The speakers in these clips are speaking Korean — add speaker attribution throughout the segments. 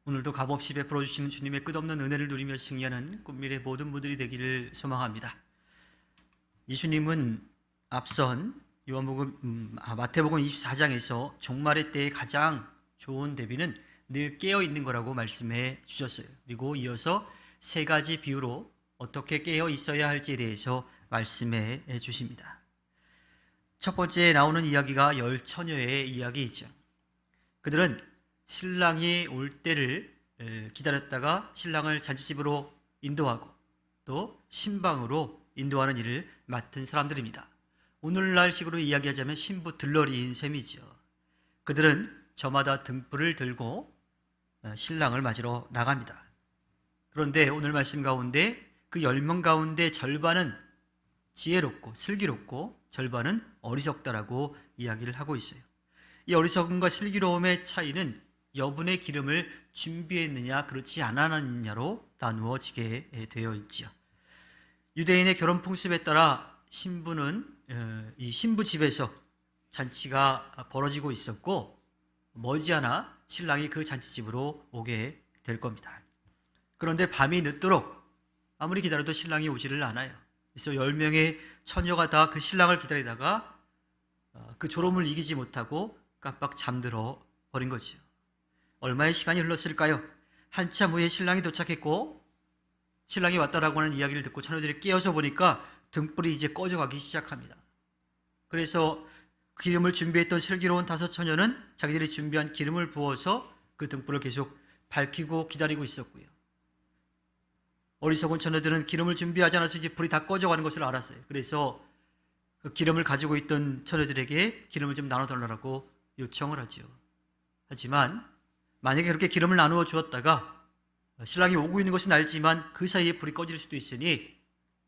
Speaker 1: 오늘도 값없이 베풀어 주시는 주님의 끝없는 은혜를 누리며 승리하는 꿈미래 모든 분들이 되기를 소망합니다. 예수님은 앞선 마태복음 24장에서 종말의 때의 가장 좋은 대비는 늘 깨어 있는 거라고 말씀해 주셨어요. 그리고 이어서 세 가지 비유로 어떻게 깨어 있어야 할지에 대해서 말씀해 주십니다. 첫 번째 나오는 이야기가 열 처녀의 이야기이죠. 그들은 신랑이 올 때를 기다렸다가 신랑을 잔치집으로 인도하고 또 신방으로 인도하는 일을 맡은 사람들입니다. 오늘날식으로 이야기하자면 신부 들러리인 셈이죠. 그들은 저마다 등불을 들고 신랑을 맞으러 나갑니다. 그런데 오늘 말씀 가운데 그 10명 가운데 절반은 지혜롭고 슬기롭고 절반은 어리석다라고 이야기를 하고 있어요. 이 어리석음과 슬기로움의 차이는 여분의 기름을 준비했느냐 그렇지 않았느냐로 나누어지게 되어 있지요. 유대인의 결혼 풍습에 따라 신부는 이 신부 집에서 잔치가 벌어지고 있었고 머지않아 신랑이 그 잔치집으로 오게 될 겁니다. 그런데 밤이 늦도록 아무리 기다려도 신랑이 오지를 않아요. 그래서 10명의 처녀가 다 그 신랑을 기다리다가 그 졸음을 이기지 못하고 깜빡 잠들어 버린 거지요. 얼마의 시간이 흘렀을까요? 한참 후에 신랑이 도착했고 신랑이 왔다라고 하는 이야기를 듣고 처녀들이 깨어서 보니까 등불이 이제 꺼져가기 시작합니다. 그래서 기름을 준비했던 슬기로운 5 처녀는 자기들이 준비한 기름을 부어서 그 등불을 계속 밝히고 기다리고 있었고요. 어리석은 처녀들은 기름을 준비하지 않아서 이제 불이 다 꺼져가는 것을 알았어요. 그래서 그 기름을 가지고 있던 처녀들에게 기름을 좀 나눠달라고 요청을 하죠. 하지만 만약에 그렇게 기름을 나누어 주었다가 신랑이 오고 있는 것은 알지만 그 사이에 불이 꺼질 수도 있으니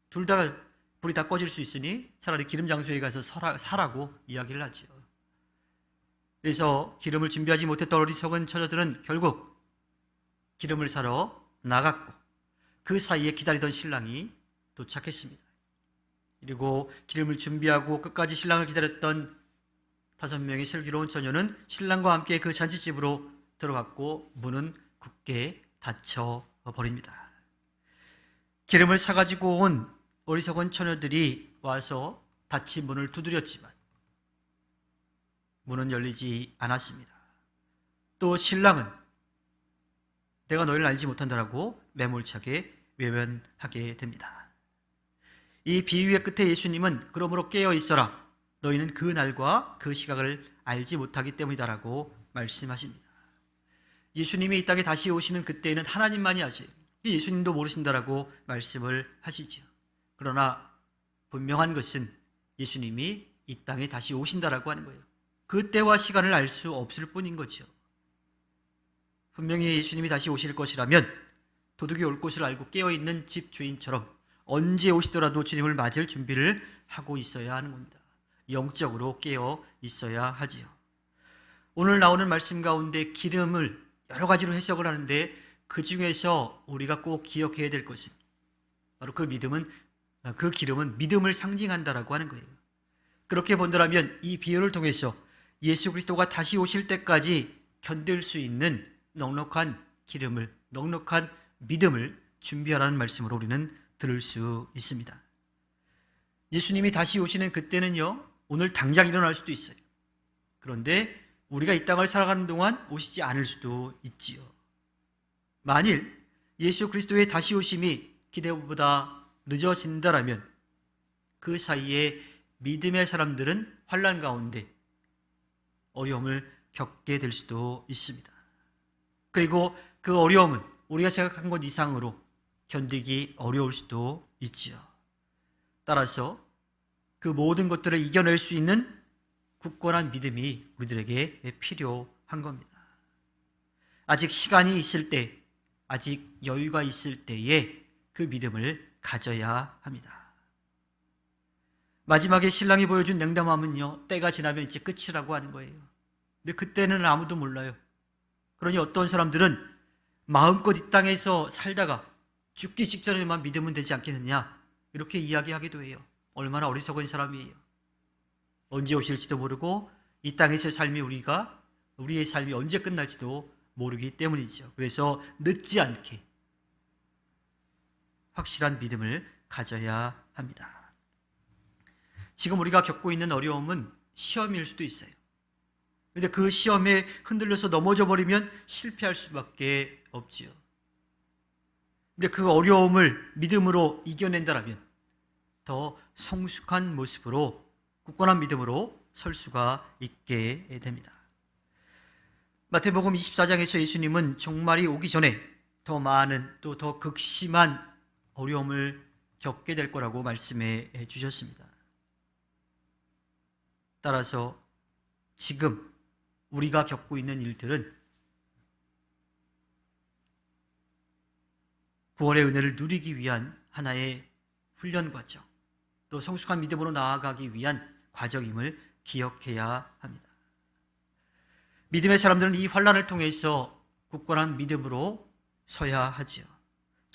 Speaker 1: 둘 다 불이 다 꺼질 수 있으니 차라리 기름 장소에 가서 사라고 이야기를 하죠. 그래서 기름을 준비하지 못했던 어리석은 처녀들은 결국 기름을 사러 나갔고 그 사이에 기다리던 신랑이 도착했습니다. 그리고 기름을 준비하고 끝까지 신랑을 기다렸던 5명의 슬기로운 처녀는 신랑과 함께 그 잔치집으로 들어갔고 문은 굳게 닫혀 버립니다. 기름을 사가지고 온 어리석은 처녀들이 와서 닫힌 문을 두드렸지만 문은 열리지 않았습니다. 또 신랑은 내가 너희를 알지 못한다라고 매몰차게 외면하게 됩니다. 이 비유의 끝에 예수님은 그러므로 깨어 있어라. 너희는 그 날과 그 시각을 알지 못하기 때문이다라고 말씀하십니다. 예수님이 이 땅에 다시 오시는 그때에는 하나님만이 아세요. 예수님도 모르신다라고 말씀을 하시죠. 그러나 분명한 것은 예수님이 이 땅에 다시 오신다라고 하는 거예요. 그때와 시간을 알 수 없을 뿐인 거죠. 분명히 예수님이 다시 오실 것이라면 도둑이 올 것을 알고 깨어있는 집 주인처럼 언제 오시더라도 주님을 맞을 준비를 하고 있어야 하는 겁니다. 영적으로 깨어 있어야 하지요. 오늘 나오는 말씀 가운데 기름을 여러 가지로 해석을 하는데 그 중에서 우리가 꼭 기억해야 될 것은 바로 그 기름은 믿음을 상징한다라고 하는 거예요. 그렇게 본다면 이 비유를 통해서 예수 그리스도가 다시 오실 때까지 견딜 수 있는 넉넉한 기름을, 넉넉한 믿음을 준비하라는 말씀으로 우리는 들을 수 있습니다. 예수님이 다시 오시는 그때는요, 오늘 당장 일어날 수도 있어요. 그런데 우리가 이 땅을 살아가는 동안 오시지 않을 수도 있지요. 만일 예수 그리스도의 다시 오심이 기대보다 늦어진다라면 그 사이에 믿음의 사람들은 환난 가운데 어려움을 겪게 될 수도 있습니다. 그리고 그 어려움은 우리가 생각한 것 이상으로 견디기 어려울 수도 있지요. 따라서 그 모든 것들을 이겨낼 수 있는 굳건한 믿음이 우리들에게 필요한 겁니다. 아직 시간이 있을 때, 아직 여유가 있을 때에 그 믿음을 가져야 합니다. 마지막에 신랑이 보여준 냉담함은요, 때가 지나면 이제 끝이라고 하는 거예요. 근데 그때는 아무도 몰라요. 그러니 어떤 사람들은 마음껏 이 땅에서 살다가 죽기 직전에만 믿으면 되지 않겠느냐, 이렇게 이야기하기도 해요. 얼마나 어리석은 사람이에요. 언제 오실지도 모르고 이 땅에서의 삶이 우리의 삶이 언제 끝날지도 모르기 때문이죠. 그래서 늦지 않게 확실한 믿음을 가져야 합니다. 지금 우리가 겪고 있는 어려움은 시험일 수도 있어요. 그런데 그 시험에 흔들려서 넘어져 버리면 실패할 수밖에 없지요. 근데 그 어려움을 믿음으로 이겨낸다라면 더 성숙한 모습으로 굳건한 믿음으로 설 수가 있게 됩니다. 마태복음 24장에서 예수님은 종말이 오기 전에 더 많은 또 더 극심한 어려움을 겪게 될 거라고 말씀해 주셨습니다. 따라서 지금 우리가 겪고 있는 일들은 구원의 은혜를 누리기 위한 하나의 훈련 과정, 또 성숙한 믿음으로 나아가기 위한 과정임을 기억해야 합니다. 믿음의 사람들은 이 환난을 통해서 굳건한 믿음으로 서야 하지요.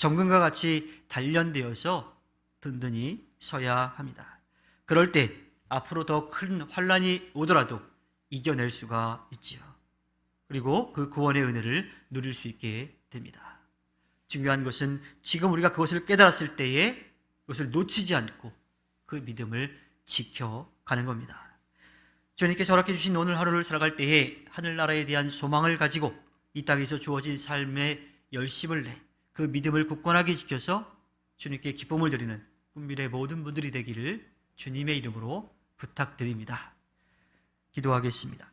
Speaker 1: 정금과 같이 단련되어서 든든히 서야 합니다. 그럴 때 앞으로 더 큰 환난이 오더라도 이겨낼 수가 있지요. 그리고 그 구원의 은혜를 누릴 수 있게 됩니다. 중요한 것은 지금 우리가 그것을 깨달았을 때에 그것을 놓치지 않고 그 믿음을 지켜가는 겁니다. 주님께서 허락해 주신 오늘 하루를 살아갈 때에 하늘나라에 대한 소망을 가지고 이 땅에서 주어진 삶에 열심을 내 그 믿음을 굳건하게 지켜서 주님께 기쁨을 드리는 꿈밀의 모든 분들이 되기를 주님의 이름으로 부탁드립니다. 기도하겠습니다.